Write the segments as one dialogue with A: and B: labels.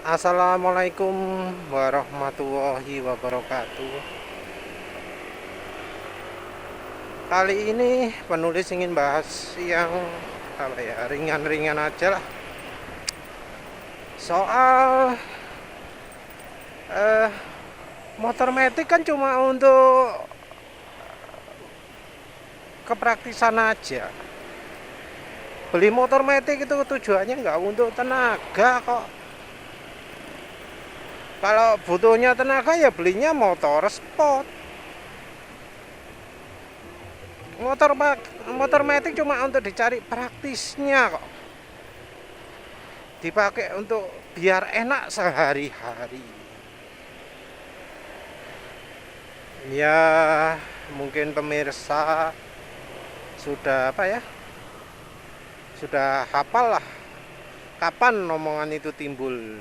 A: Assalamualaikum warahmatullahi wabarakatuh. Kali ini penulis ingin bahas yang ringan-ringan aja lah. Soal motor metik kan cuma untuk kepraktisan aja. Beli motor metik itu tujuannya nggak untuk tenaga kok. Kalau butuhnya tenaga ya belinya motor sport. Motor metik cuma untuk dicari praktisnya kok. Dipakai untuk biar enak sehari-hari. Ya, mungkin pemirsa sudah sudah hafal lah kapan omongan itu timbul.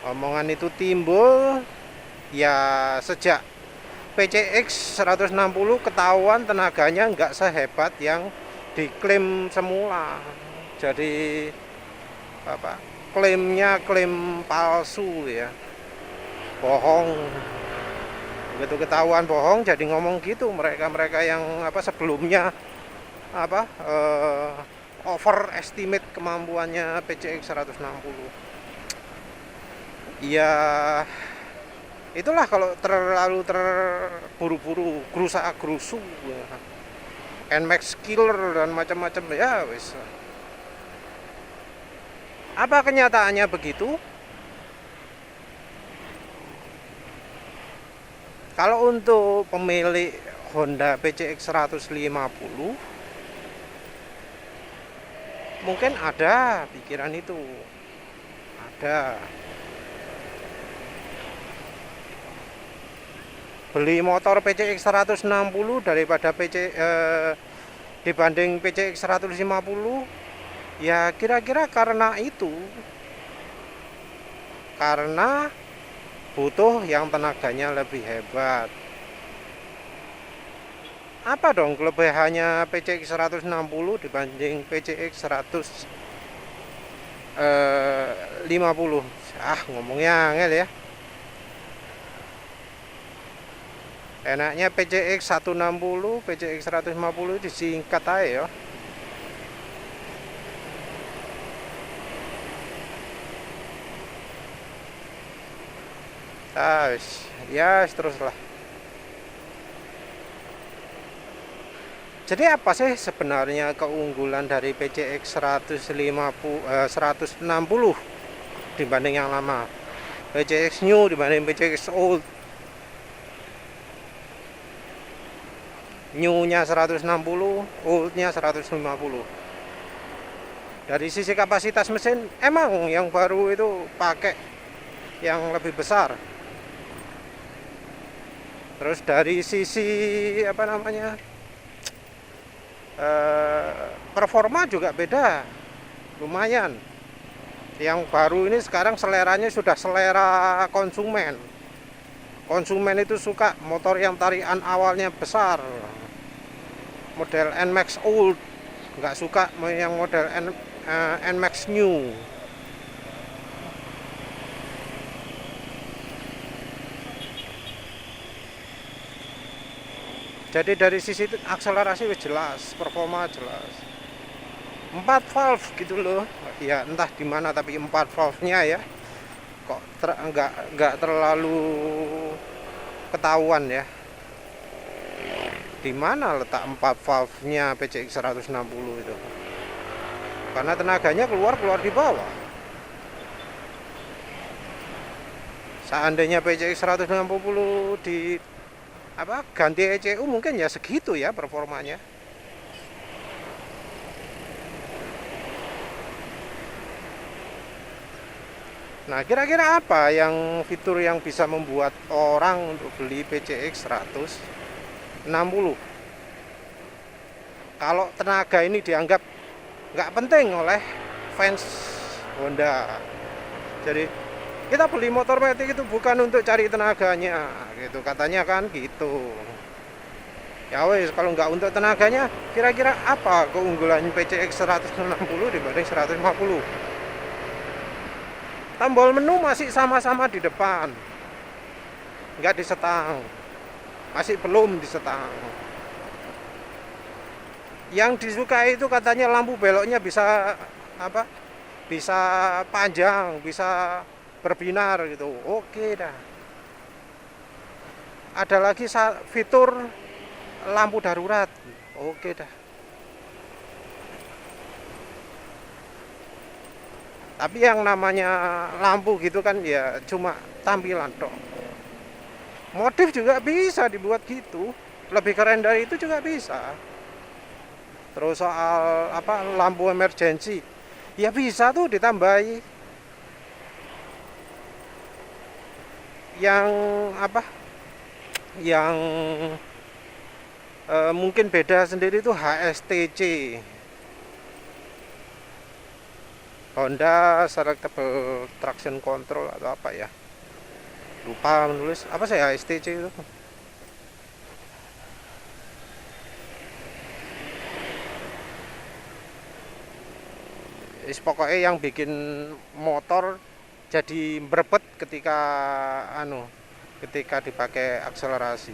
A: Omongan itu timbul ya sejak PCX 160 ketahuan tenaganya nggak sehebat yang diklaim semula. Jadi klaimnya klaim palsu ya, bohong. Begitu ketahuan bohong jadi ngomong gitu mereka yang sebelumnya overestimate kemampuannya PCX 160. Ya itulah kalau terlalu terburu-buru, gerusa-gerusu ya. Nmax killer dan macam-macam ya wis. Apa kenyataannya begitu? Kalau untuk pemilik Honda PCX 150 mungkin ada pikiran itu. Ada. Beli motor PCX 160 daripada dibanding PCX 150 ya kira-kira karena itu, karena butuh yang tenaganya lebih hebat. Apa dong kelebihannya PCX 160 dibanding PCX 150? Ngomongnya angel ya. Enaknya PCX 160, PCX 150 disingkat aja ya. Teruslah. Jadi apa sih sebenarnya keunggulan dari PCX 160 dibanding yang lama? PCX new dibanding PCX old. New-nya 160, old-nya 150. Dari sisi kapasitas mesin emang yang baru itu pakai yang lebih besar. Terus dari sisi performa juga beda, lumayan. Yang baru ini sekarang seleranya sudah selera konsumen. Konsumen itu suka motor yang tarikan awalnya besar, model Nmax old, nggak suka yang model Nmax new. Jadi dari sisi akselerasi jelas, performa jelas. 4 valve gitu loh. Ya entah di mana tapi 4 valve-nya ya. Kok nggak terlalu ketahuan ya. Di mana letak 4 valve-nya PCX 160 itu? Karena tenaganya keluar di bawah. Seandainya PCX 160 di ganti ECU mungkin ya segitu ya performanya. Nah, kira-kira apa yang fitur yang bisa membuat orang untuk beli PCX 160? Kalau tenaga ini dianggap nggak penting oleh fans Honda. Jadi kita beli motor metik itu bukan untuk cari tenaganya, gitu katanya kan gitu. Ya wes, kalau nggak untuk tenaganya, kira-kira apa keunggulan PCX 160 dibanding 150? Tombol menu masih sama-sama di depan, nggak disetang, masih belum disetang. Yang disukai itu katanya lampu beloknya bisa apa? Bisa panjang, bisa berbinar gitu. Oke dah. Ada lagi fitur lampu darurat. Oke dah. Tapi yang namanya lampu gitu kan ya cuma tampilan dong. Motif juga bisa dibuat gitu. Lebih keren dari itu juga bisa. Terus soal apa lampu emergency, ya bisa tuh ditambahi. Yang apa? Yang mungkin beda sendiri itu HSTC. Honda Selectable Traction Control atau apa ya? Lupa menulis. Apa sih HSTC itu? Pokoknya yang bikin motor jadi berebet ketika dipakai akselerasi.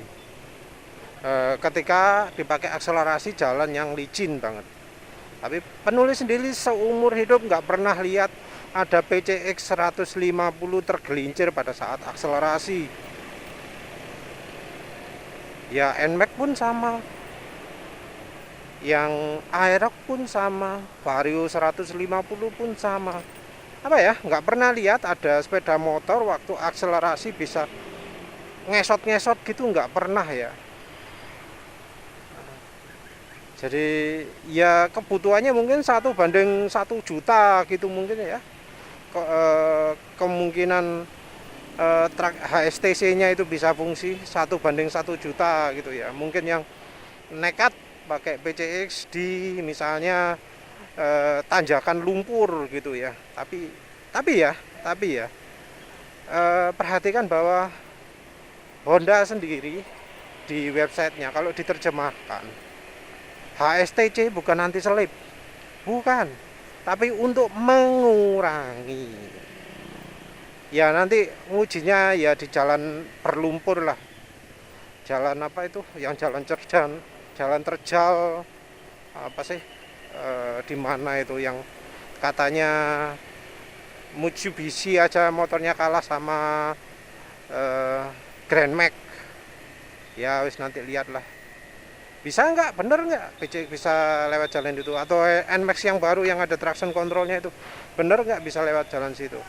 A: Ketika dipakai akselerasi jalan yang licin banget. Tapi penulis sendiri seumur hidup nggak pernah lihat ada PCX 150 tergelincir pada saat akselerasi. Ya NMAX pun sama, yang Aerox pun sama, Vario 150 pun sama. Apa ya, nggak pernah lihat ada sepeda motor waktu akselerasi bisa ngesot-ngesot gitu, nggak pernah ya. Jadi ya kebutuhannya mungkin 1:1 juta gitu mungkin ya. Kemungkinan HSTC-nya itu bisa fungsi 1:1 juta gitu ya. Mungkin yang nekat pakai PCX di misalnya tanjakan lumpur gitu ya. Tapi ya perhatikan bahwa Honda sendiri di websitenya kalau diterjemahkan HSTC bukan anti selip, bukan, tapi untuk mengurangi. Ya nanti ngujinya ya di jalan berlumpur lah, jalan apa itu, yang jalan terjal apa sih, di mana itu yang katanya Mitsubishi aja motornya kalah sama Grand Max. Ya wis nanti lihatlah. Bisa nggak, bener nggak PCX bisa lewat jalan itu, atau NMAX yang baru yang ada traction controlnya itu bener nggak bisa lewat jalan situ.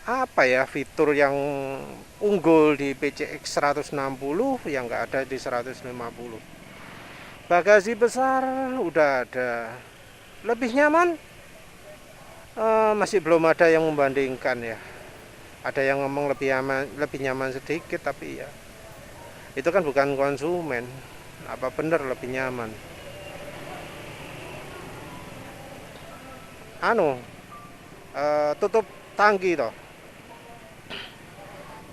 A: Apa ya fitur yang unggul di PCX 160 yang nggak ada di 150? Bagasi besar udah ada, lebih nyaman masih belum ada yang membandingkan ya. Ada yang ngomong lebih nyaman sedikit, tapi ya itu kan bukan konsumen. Apa bener lebih nyaman? Tutup tangki toh.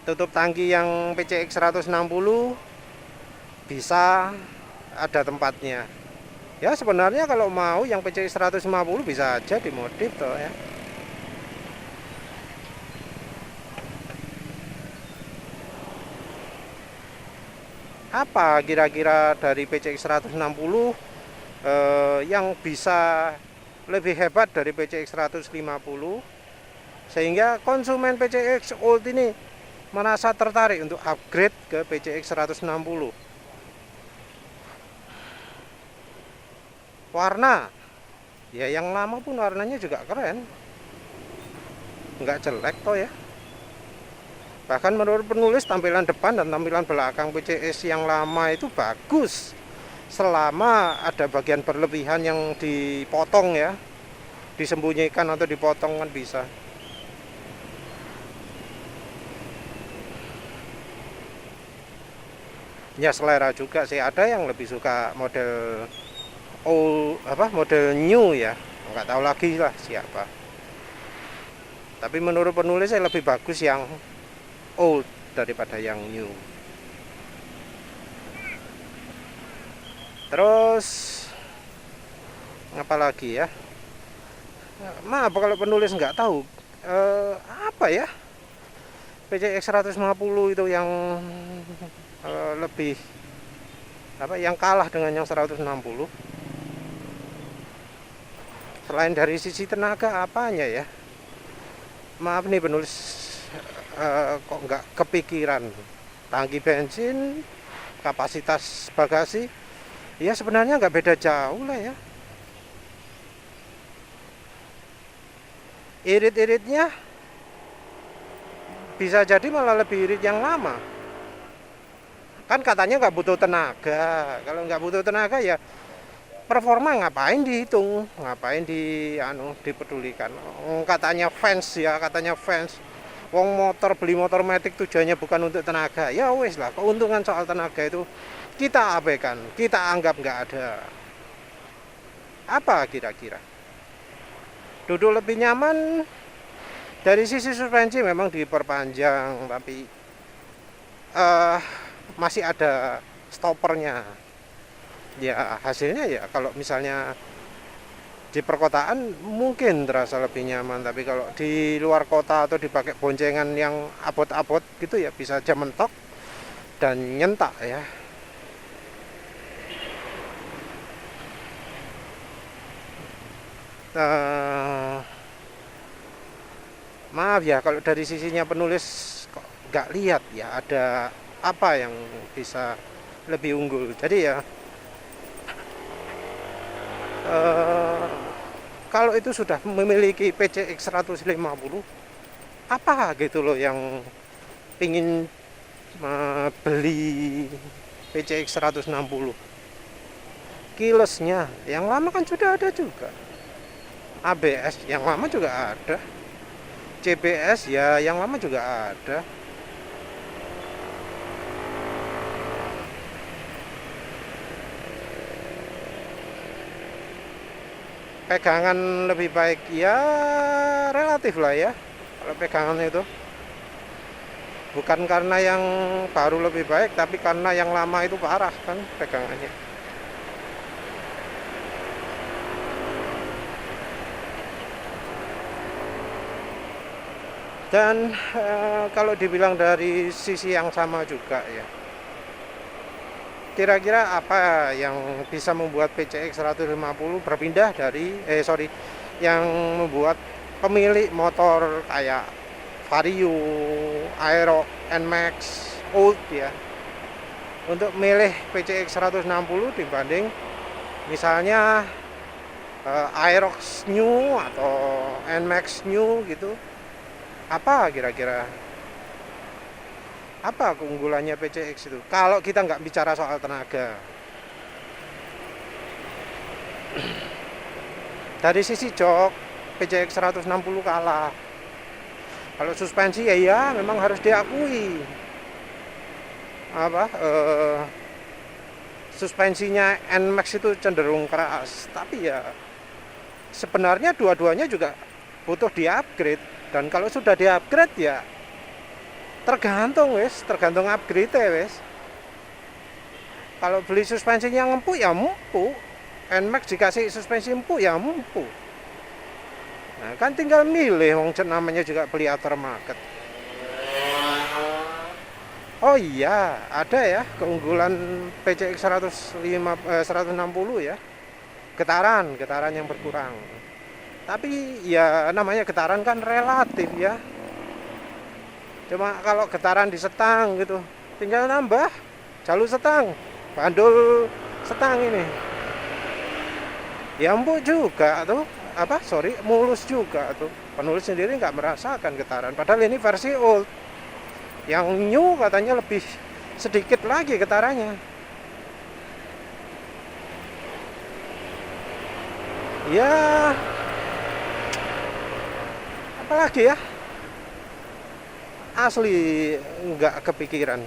A: Tutup tangki yang PCX 160 bisa ada tempatnya. Ya sebenarnya kalau mau yang PCX 150 bisa aja dimodif toh ya. Apa kira-kira dari PCX 160 yang bisa lebih hebat dari PCX 150 sehingga konsumen PCX Old ini merasa tertarik untuk upgrade ke PCX 160? Warna ya, yang lama pun warnanya juga keren, nggak jelek toh ya. Bahkan menurut penulis tampilan depan dan tampilan belakang PCX yang lama itu bagus, selama ada bagian berlebihan yang dipotong ya, disembunyikan atau dipotong kan bisa. Ya selera juga sih, ada yang lebih suka model model new ya, nggak tahu lagi lah siapa. Tapi menurut penulis saya lebih bagus yang old daripada yang new. Terus apa lagi ya, maaf kalau penulis nggak tahu apa ya, PCX 150 itu yang lebih apa, yang kalah dengan yang 160. Selain dari sisi tenaga apanya ya, maaf nih penulis, kok nggak kepikiran. Tangki bensin, kapasitas bagasi, ya sebenarnya nggak beda jauh lah ya. Irit-iritnya bisa jadi malah lebih irit yang lama. Kan katanya nggak butuh tenaga. Kalau nggak butuh tenaga ya performa ngapain dihitung, ngapain dipedulikan. Katanya fans ya, katanya fans. Wong motor, beli motor metik tujuannya bukan untuk tenaga. Ya wes lah, keuntungan soal tenaga itu kita abaikan, kita anggap nggak ada. Apa kira-kira? Duduk lebih nyaman, dari sisi suspensi memang diperpanjang, tapi masih ada stoppernya. Ya hasilnya ya kalau misalnya di perkotaan mungkin terasa lebih nyaman, tapi kalau di luar kota atau dipakai boncengan yang abot-abot gitu ya bisa aja mentok dan nyentak ya. Maaf ya kalau dari sisinya penulis kok nggak lihat ya ada apa yang bisa lebih unggul. Jadi ya kalau itu sudah memiliki PCX 150, apa gitu loh yang ingin beli PCX 160. Keylessnya yang lama kan sudah ada juga, ABS yang lama juga ada, CBS ya yang lama juga ada. Pegangan lebih baik ya relatif lah ya kalau pegangan itu, bukan karena yang baru lebih baik tapi karena yang lama itu parah kan pegangannya. Dan kalau dibilang dari sisi yang sama juga ya, kira-kira apa yang bisa membuat PCX 150 berpindah dari yang membuat pemilik motor kayak Vario, Aero, NMAX, Old ya untuk milih PCX 160 dibanding misalnya Aerox New atau NMAX New gitu. Apa kira-kira, apa keunggulannya PCX itu kalau kita nggak bicara soal tenaga? Dari sisi jok PCX 160 kalah. Kalau suspensi ya memang harus diakui suspensinya NMAX itu cenderung keras, tapi ya sebenarnya dua-duanya juga butuh di-upgrade. Dan kalau sudah di-upgrade ya tergantung upgrade wes. Kalau beli suspensinya empuk ya empuk, NMAX dikasih suspensi empuk ya empuk. Nah kan tinggal milih, wong namanya juga beli aftermarket. Oh iya, ada ya keunggulan PCX 160 ya, getaran yang berkurang. Tapi ya namanya getaran kan relatif ya. Cuma kalau getaran di setang gitu, tinggal nambah jalur setang, bandul setang ini. Ya empuk juga tuh, mulus juga tuh. Penulis sendiri nggak merasakan getaran. Padahal ini versi old. Yang new katanya lebih sedikit lagi getarannya. Ya, apalagi ya? Asli nggak kepikiran.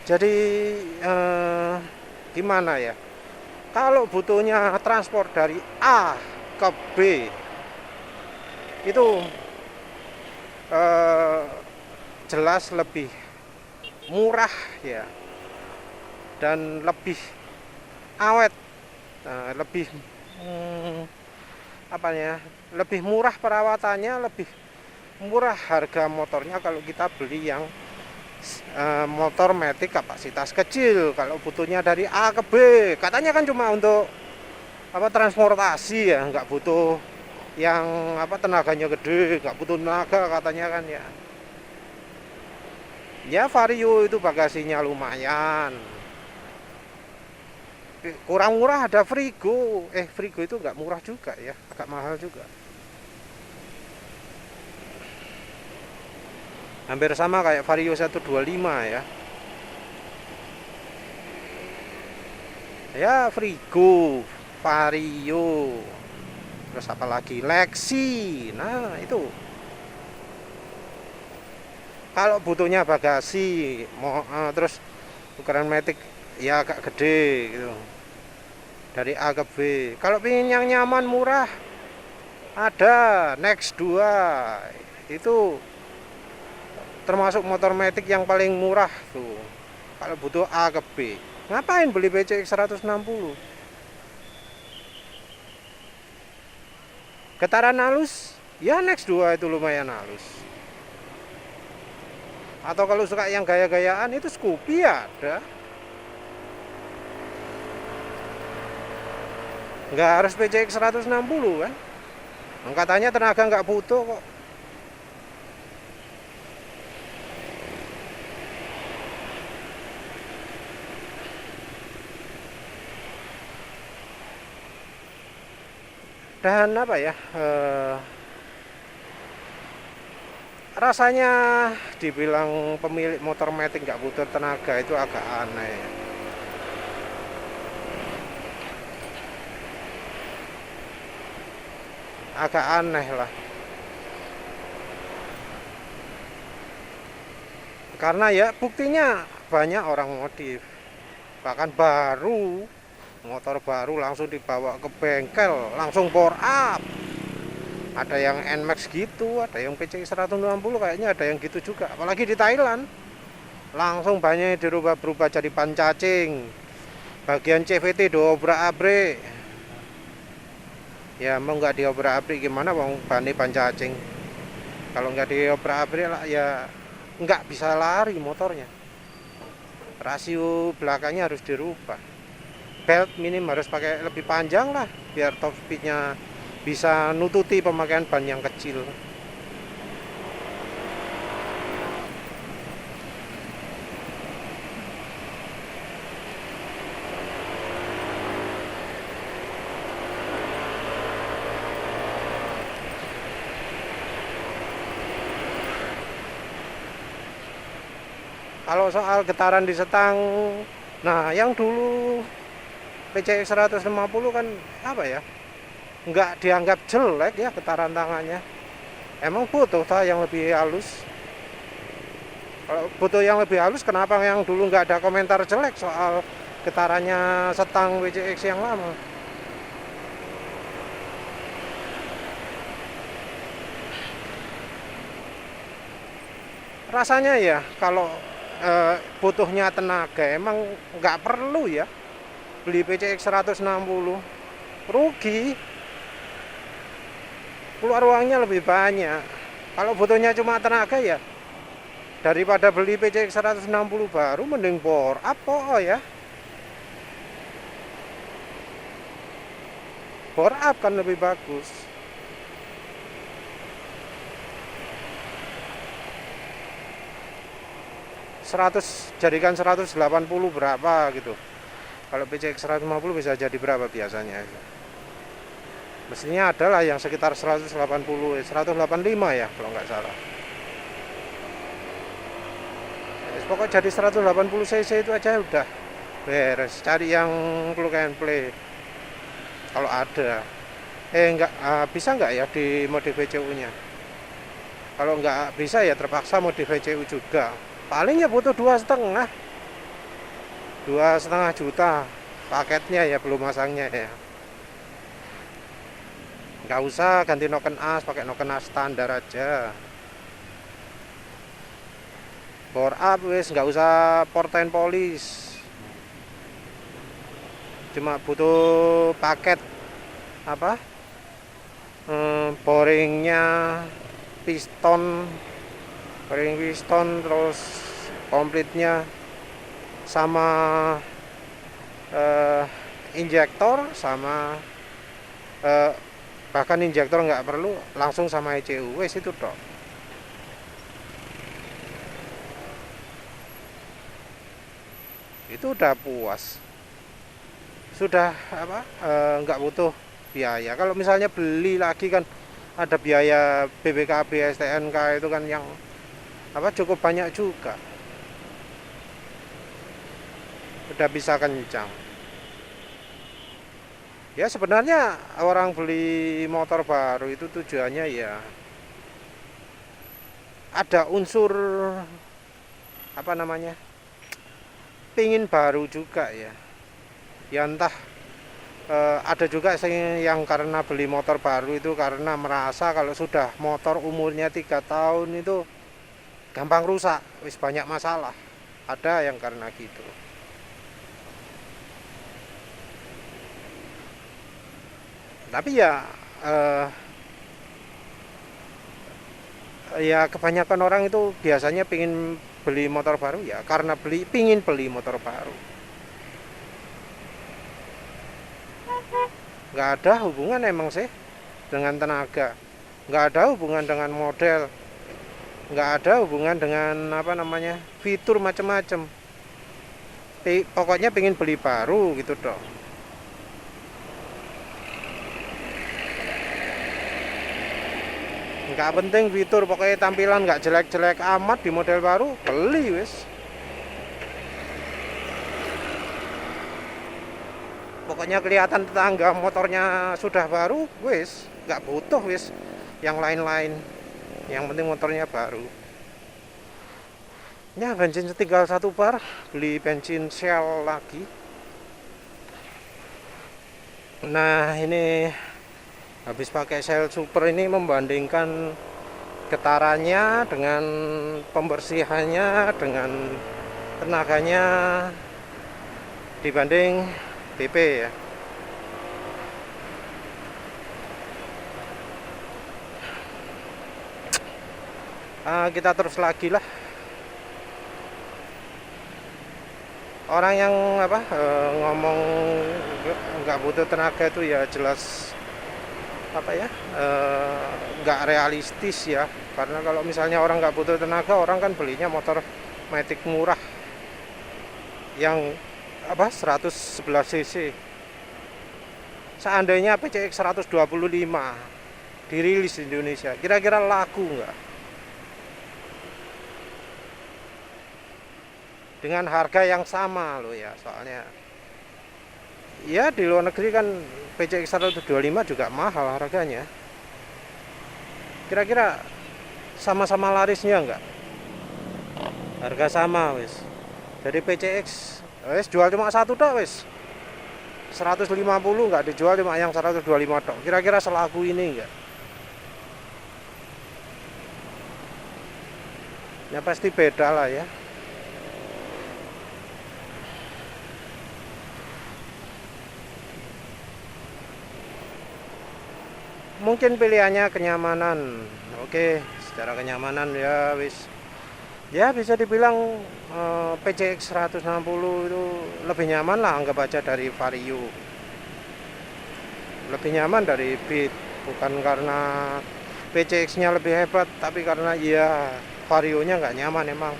A: Jadi gimana ya, kalau butuhnya transport dari A ke B itu jelas lebih murah ya, dan lebih awet. Nah, lebih apa ya, lebih murah perawatannya, lebih murah harga motornya kalau kita beli yang motor matic kapasitas kecil. Kalau butuhnya dari A ke B, katanya kan cuma untuk apa, transportasi ya, nggak butuh yang apa tenaganya gede, nggak butuh tenaga katanya kan ya. Ya Vario itu bagasinya lumayan. Kurang murah ada Frigo. Frigo itu nggak murah juga ya, agak mahal juga. Hampir sama kayak Vario 125 ya. Ya Frigo, Vario, terus apa lagi, Lexi. Nah itu kalau butuhnya bagasi terus ukuran matic ya agak gede gitu, dari A ke B. Kalau pengen yang nyaman murah, ada Next 2. Itu termasuk motor matic yang paling murah tuh. Kalau butuh A ke B, ngapain beli PCX 160? Getaran halus ya, Next 2 itu lumayan halus. Atau kalau suka yang gaya-gayaan, itu Scoopy ada. Nggak harus PCX 160 kan. Katanya tenaga nggak butuh kok. Dan apa ya, rasanya dibilang pemilik motor matic nggak butuh tenaga itu agak aneh. Agak aneh lah. Karena ya buktinya banyak orang modif. Bahkan baru, motor baru langsung dibawa ke bengkel, langsung bore up. Ada yang NMAX gitu, ada yang PCX 160 kayaknya, ada yang gitu juga. Apalagi di Thailand, langsung banyak dirubah-berubah jadi ban cacing. Bagian CVT diobrak-abrik. Ya mau nggak diobrak-abrik gimana, ban cacing. Kalau nggak diobrak-abrik lah ya nggak bisa lari motornya. Rasio belakangnya harus dirubah. Belt minim harus pakai lebih panjang lah, biar top speednya bisa nututi pemakaian ban yang kecil. Kalau soal getaran di setang, nah yang dulu PCX 150 kan apa ya, nggak dianggap jelek ya getaran tangannya. Emang butuh yang lebih halus. Kalau butuh yang lebih halus, kenapa yang dulu nggak ada komentar jelek soal getarannya setang PCX yang lama? Rasanya ya kalau butuhnya tenaga, emang nggak perlu ya beli PCX 160. Rugi, keluar uangnya lebih banyak. Kalau butuhnya cuma tenaga ya, daripada beli PCX 160 baru, mending bore up ya. Bore up kan lebih bagus. Jadikan 180 berapa gitu. Kalau PCX 150 bisa jadi berapa biasanya? Mestinya adalah yang sekitar 180, 185 ya kalau nggak salah. Pokoknya jadi 180 cc itu aja udah beres. Cari yang plug and play kalau ada. Nggak bisa nggak ya di modif VCU nya? Kalau nggak bisa ya terpaksa modif VCU juga. Paling ya butuh 2,5 juta paketnya ya, belum masangnya ya. Nggak usah ganti noken as, pakai noken as standar aja. Bore up wis, nggak usah portain polish. cuma butuh paket apa, boringnya, piston, boring piston, terus komplitnya, sama injektor, sama bahkan injektor nggak perlu, langsung sama ECU, wes itu dok. Itu udah puas, sudah apa, nggak butuh biaya. Kalau misalnya beli lagi kan ada biaya BPKB, STNK itu kan yang apa cukup banyak juga. Udah bisa kencang. Ya sebenarnya orang beli motor baru itu tujuannya ya ada unsur apa namanya, pingin baru juga ya. Ya entah, ada juga yang karena beli motor baru itu karena merasa kalau sudah motor umurnya 3 tahun itu gampang rusak, wis banyak masalah. Ada yang karena gitu. Tapi ya ya kebanyakan orang itu biasanya pingin beli motor baru ya karena pingin beli motor baru. Nggak ada hubungan emang sih dengan tenaga, nggak ada hubungan dengan model, nggak ada hubungan dengan apa namanya fitur macam-macam. Pokoknya pengen beli baru gitu dong. Nggak penting fitur, pokoknya tampilan nggak jelek-jelek amat di model baru, beli wis. Pokoknya kelihatan tetangga motornya sudah baru, wis nggak butuh wis yang lain-lain, yang penting motornya baru. Ya bensin tinggal 1 bar, beli bensin Shell lagi. Nah ini habis pakai Shell Super ini, membandingkan getarannya dengan pembersihannya dengan tenaganya dibanding BP ya. Kita terus lagi lah. Orang yang apa ngomong nggak butuh tenaga itu ya jelas apa ya, nggak realistis ya. Karena kalau misalnya orang nggak butuh tenaga, orang kan belinya motor matic murah yang apa 111 cc. Seandainya PCX 125 dirilis di Indonesia, kira-kira laku nggak? Dengan harga yang sama loh ya, soalnya ya di luar negeri kan PCX 125 juga mahal harganya. Kira-kira sama-sama larisnya enggak? Harga sama wis. Jadi PCX wis jual cuma satu tok wis. 150 enggak dijual, cuma yang 125 tok. Kira-kira selaku ini enggak? Ya pasti beda lah ya. Mungkin pilihannya kenyamanan. Oke, secara kenyamanan ya wis. Ya bisa dibilang PCX 160 itu lebih nyaman lah, anggap aja dari Vario. Lebih nyaman dari Beat, bukan karena PCX-nya lebih hebat, tapi karena ya Vario-nya nggak nyaman emang.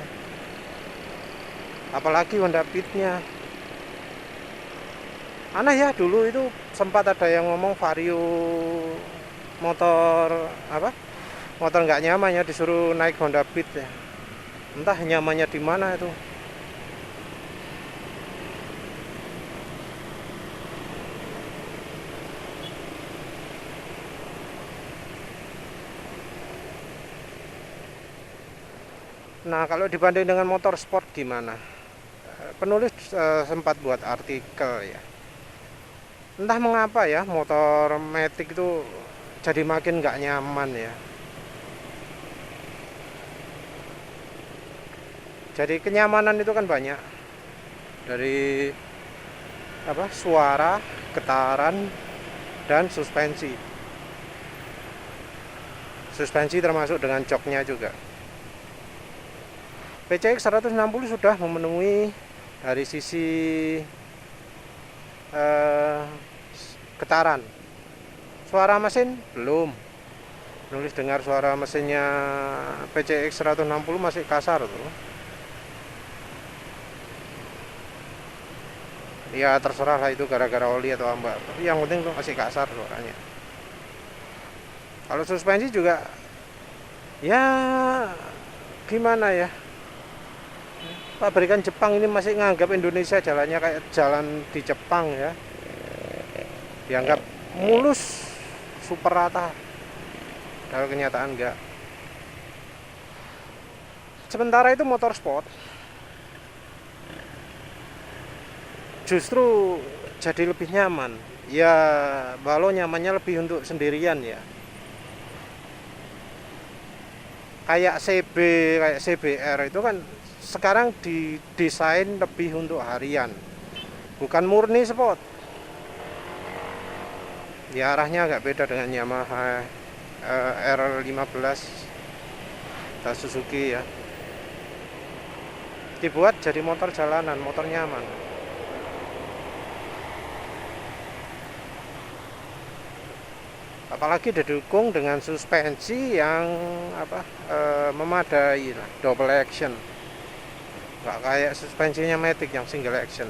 A: Apalagi Honda Beat-nya. Aneh ya, dulu itu sempat ada yang ngomong Vario motor apa? Motor nggak nyaman ya, disuruh naik Honda Beat ya. Entah nyamannya di mana itu. Nah, kalau dibanding dengan motor sport gimana? Penulis sempat buat artikel ya. Entah mengapa ya motor matic itu jadi makin nggak nyaman ya. Jadi kenyamanan itu kan banyak, dari suara, getaran, dan suspensi. Suspensi termasuk dengan joknya juga. PCX 160 sudah memenuhi dari sisi getaran. Suara mesin belum. Nulis dengar suara mesinnya PCX 160 masih kasar tuh. Ya terserah lah itu gara-gara oli atau apa. Tapi yang penting tuh masih kasar suaranya. Kalau suspensi juga ya gimana ya, pabrikan Jepang ini masih nganggap Indonesia jalannya kayak jalan di Jepang ya, dianggap mulus, super rata. Kalau kenyataan enggak. Sementara itu motor sport justru jadi lebih nyaman. Ya walau nyamannya lebih untuk sendirian ya. Kayak CB, kayak CBR itu kan sekarang didesain lebih untuk harian, bukan murni sport. Ya arahnya agak beda dengan Yamaha R15 dan Suzuki ya. Dibuat jadi motor jalanan, motor nyaman. Apalagi didukung dengan suspensi yang memadai lah, double action. Nggak kayak suspensinya Matic yang single action.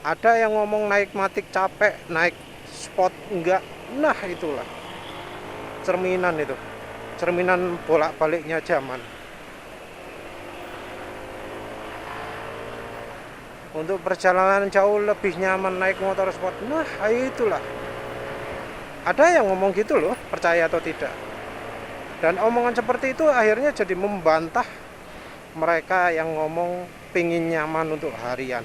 A: Ada yang ngomong naik Matic capek, naik sport enggak. Nah itulah cerminan itu, cerminan bolak-baliknya zaman. Untuk perjalanan jauh lebih nyaman naik motor sport. Nah itulah, ada yang ngomong gitu loh, percaya atau tidak. Dan omongan seperti itu akhirnya jadi membantah mereka yang ngomong pingin nyaman untuk harian.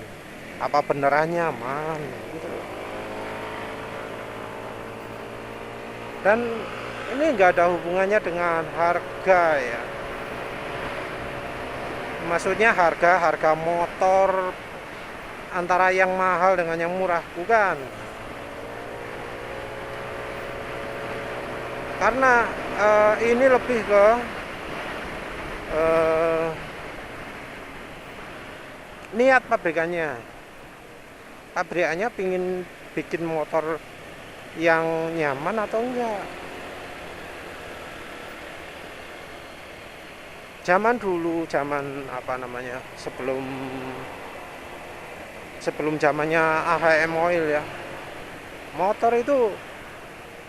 A: Apa beneran nyaman gitu loh. Dan ini nggak ada hubungannya dengan harga ya. Maksudnya harga motor antara yang mahal dengan yang murah, bukan. Karena ini lebih ke niat pabrikannya. Pabrikannya pingin bikin motor yang nyaman atau enggak. Zaman dulu, sebelum zamannya AHM Oil ya, motor itu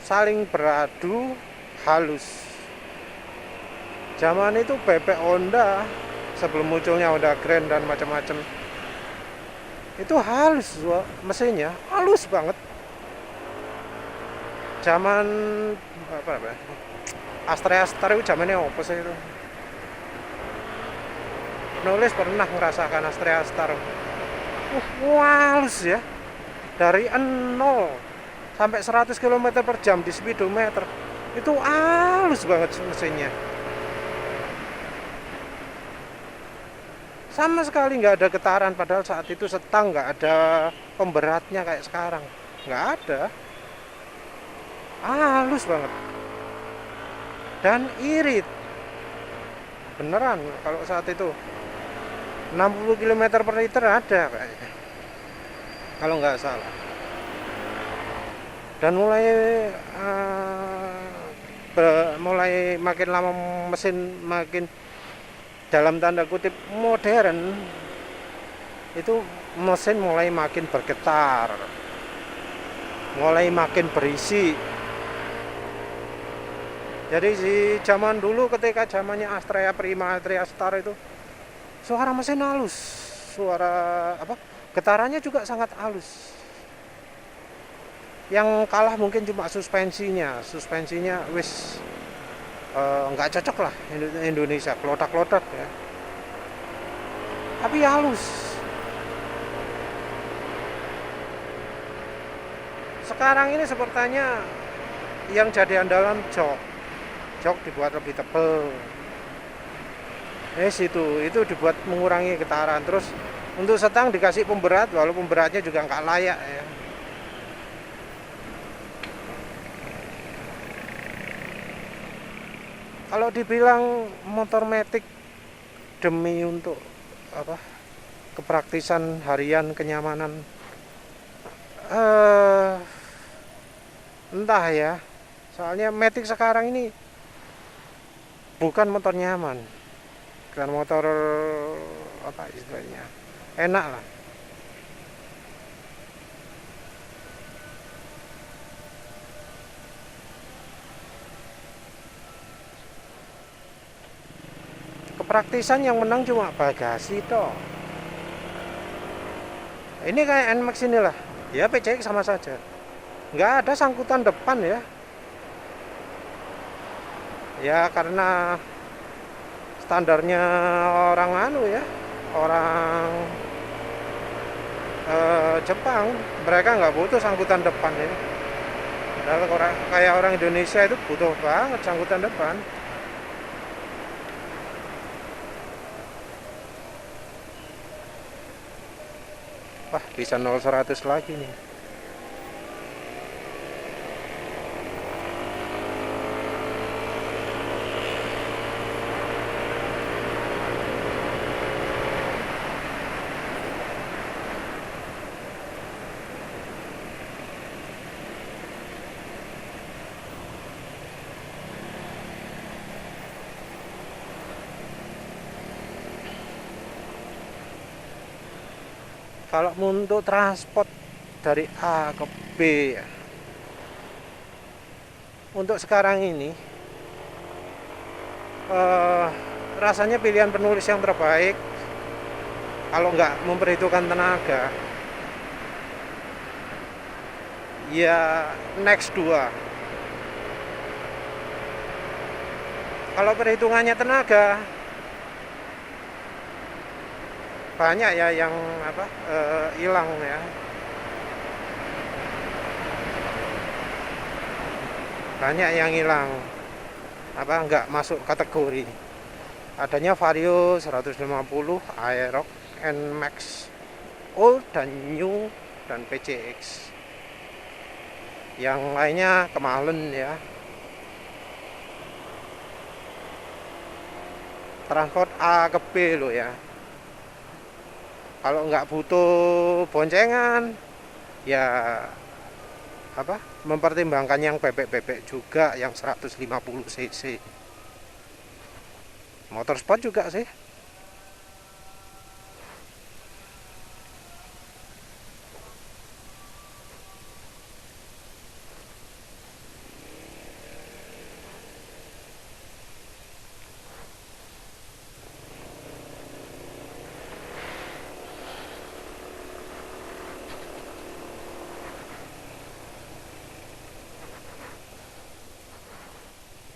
A: saling beradu halus. Zaman itu BP Honda, sebelum munculnya Honda Grand dan macam-macam, itu halus mesinnya, halus banget. Zaman Astrea Star itu zamannya apa sih itu? Nulis pernah ngerasakan Astrea Star. Halus ya, dari 0 sampai 100 km per jam di speedometer itu halus banget mesinnya, sama sekali nggak ada getaran. Padahal saat itu setang, nggak ada pemberatnya kayak sekarang, nggak ada. Halus banget dan irit beneran. Kalau saat itu 60 km per liter ada kayaknya, kalau nggak salah. Dan mulai makin lama mesin makin dalam tanda kutip modern, itu mesin mulai makin bergetar, mulai makin berisi. Jadi di zaman dulu ketika zamannya Astrea Prima, Astrea Star itu suara mesin halus, suara getarannya juga sangat halus. Yang kalah mungkin cuma suspensinya wis nggak cocok lah Indonesia, klotak-klotak ya, tapi halus. Sekarang ini sepertinya yang jadi andalan jok dibuat lebih tebal. Itu dibuat mengurangi getaran. Terus Untuk setang dikasih pemberat, walaupun pemberatnya juga nggak layak ya. Kalau dibilang motor metik demi untuk apa, kepraktisan harian, kenyamanan, eh entah ya. Soalnya metik sekarang ini bukan motor nyaman, bukan motor apa istilahnya, enak lah. Kepraktisan yang menang cuma bagasi toh. Ini kayak NMAX inilah, ya PCX sama saja, nggak ada sangkutan depan ya. Ya karena standarnya orang anu ya, orang Jepang, mereka nggak butuh sangkutan depan ya. Padahal orang kayak orang Indonesia itu butuh banget sangkutan depan. Wah, bisa 0-100 lagi nih. Kalau untuk transport dari A ke B ya, untuk sekarang ini eh, rasanya pilihan penulis yang terbaik kalau nggak memperhitungkan tenaga ya Next 2. Kalau perhitungannya tenaga, banyak ya yang apa hilang ya. Banyak yang hilang, apa nggak masuk kategori. Adanya Vario 150, Aerox, NMAX, Old dan New dan PCX. Yang lainnya kemahalan ya. Transport A ke B loh ya. Kalau nggak butuh boncengan ya apa, mempertimbangkan yang bebek-bebek juga, yang 150 cc. Motor sport juga sih.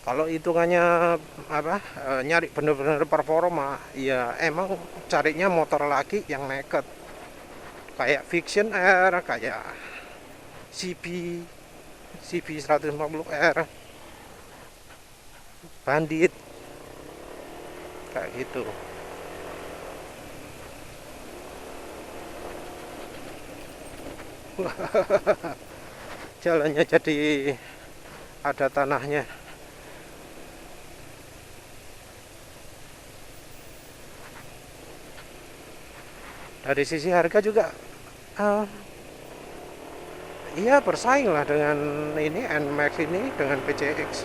A: Kalau hitungannya apa, nyari bener-bener performa ya emang carinya motor lagi yang naked, kayak Fiction R, kayak CB CB 150R, Bandit, kayak gitu. Jalannya jadi ada tanahnya. Dari sisi harga juga uh, iya bersaing lah dengan ini NMAX ini, dengan PCX.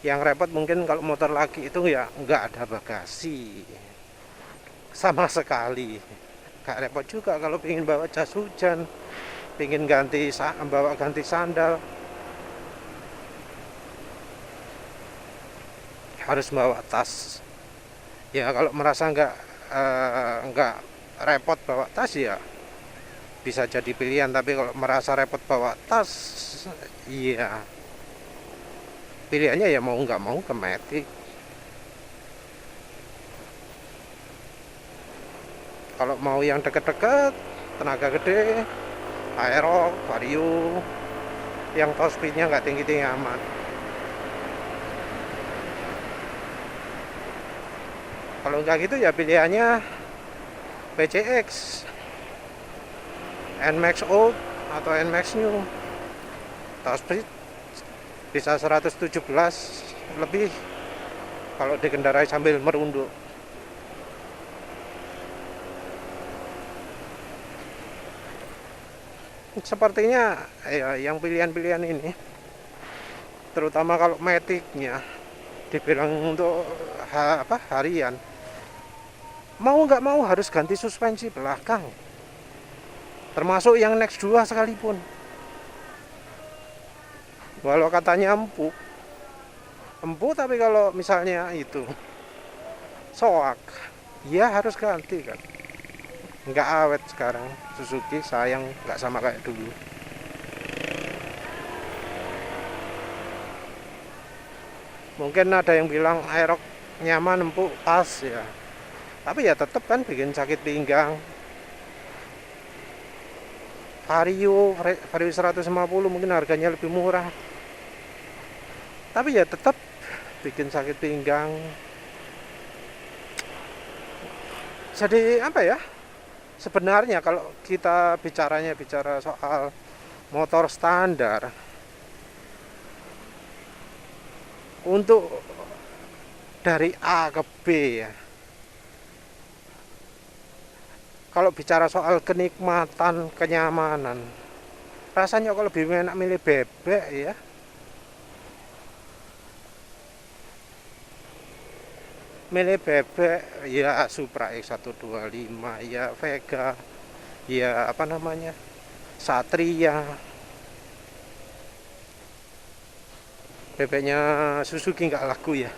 A: Yang repot mungkin kalau motor laki itu ya nggak ada bagasi sama sekali. Gak repot juga kalau ingin bawa jas hujan, ingin bawa ganti sandal, harus bawa tas. Ya kalau merasa nggak repot bawa tas ya bisa jadi pilihan, tapi kalau merasa repot bawa tas, iya pilihannya ya mau nggak mau ke Matic. Kalau mau yang deket-deket, tenaga gede, Aerox, Vario, yang top speednya nggak tinggi-tinggi amat. Kalau nggak gitu ya pilihannya PCX, NMAX Old atau NMAX New. Top speed bisa 117 lebih kalau dikendarai sambil merunduk. Sepertinya ya yang pilihan-pilihan ini, terutama kalau Matic-nya dibilang untuk harian, mau nggak mau harus ganti suspensi belakang, termasuk yang Next 2 sekalipun. Walau katanya empuk tapi kalau misalnya itu soak, ya harus ganti kan. Nggak awet sekarang Suzuki, sayang nggak sama kayak dulu. Mungkin ada yang bilang Aerox nyaman, empuk, pas ya, tapi ya tetap kan bikin sakit pinggang. Vario 150 mungkin harganya lebih murah, tapi ya tetap bikin sakit pinggang. Jadi apa ya, sebenarnya kalau kita bicara soal motor standar, untuk dari A ke B ya, kalau bicara soal kenikmatan, kenyamanan, rasanya kok lebih enak milih bebek ya. Milih bebek ya, Supra X125 ya, Vega ya, apa namanya, Satria. Bebeknya Suzuki nggak laku ya.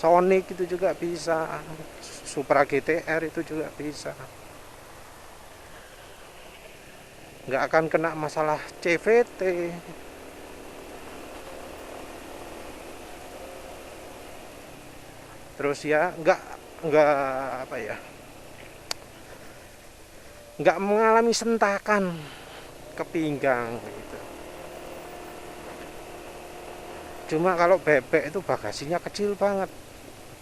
A: Sonic itu juga bisa, Supra GTR itu juga bisa. Nggak akan kena masalah CVT. Terus ya nggak apa ya, nggak mengalami sentakan ke pinggang gitu. Cuma kalau bebek itu bagasinya kecil banget,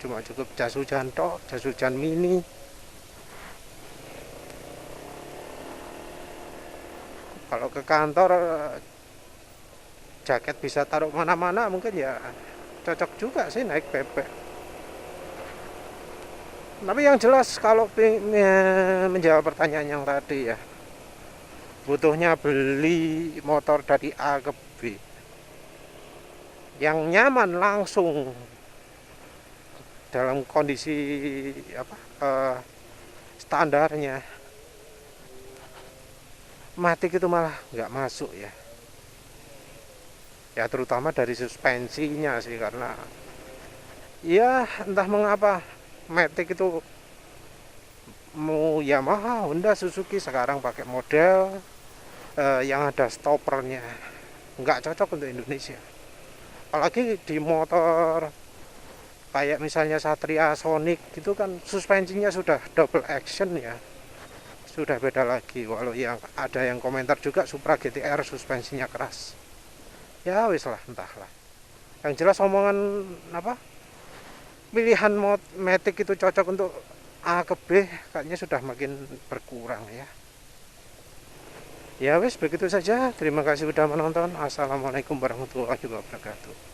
A: cuma cukup jas hujan tok, jas hujan mini. Kalau ke kantor jaket bisa taruh mana-mana, mungkin ya cocok juga sih naik bebek. Tapi yang jelas kalau menjawab pertanyaan yang tadi ya, butuhnya beli motor dari A ke B yang nyaman langsung dalam kondisi standarnya. Matic itu malah nggak masuk ya. Ya terutama dari suspensinya sih, karena ya entah mengapa Matic itu mau Yamaha, Honda, Suzuki sekarang pakai model yang ada stoppernya, nggak cocok untuk Indonesia. Apalagi di motor kayak misalnya Satria Sonic gitu kan, suspensinya sudah double action ya, sudah beda lagi. Walau yang ada yang komentar juga Supra GTR suspensinya keras, ya wis lah, entahlah. Yang jelas omongan pilihan Matic itu cocok untuk A ke B kayaknya sudah makin berkurang ya. Ya wis, begitu saja. Terima kasih sudah menonton. Assalamualaikum warahmatullahi wabarakatuh.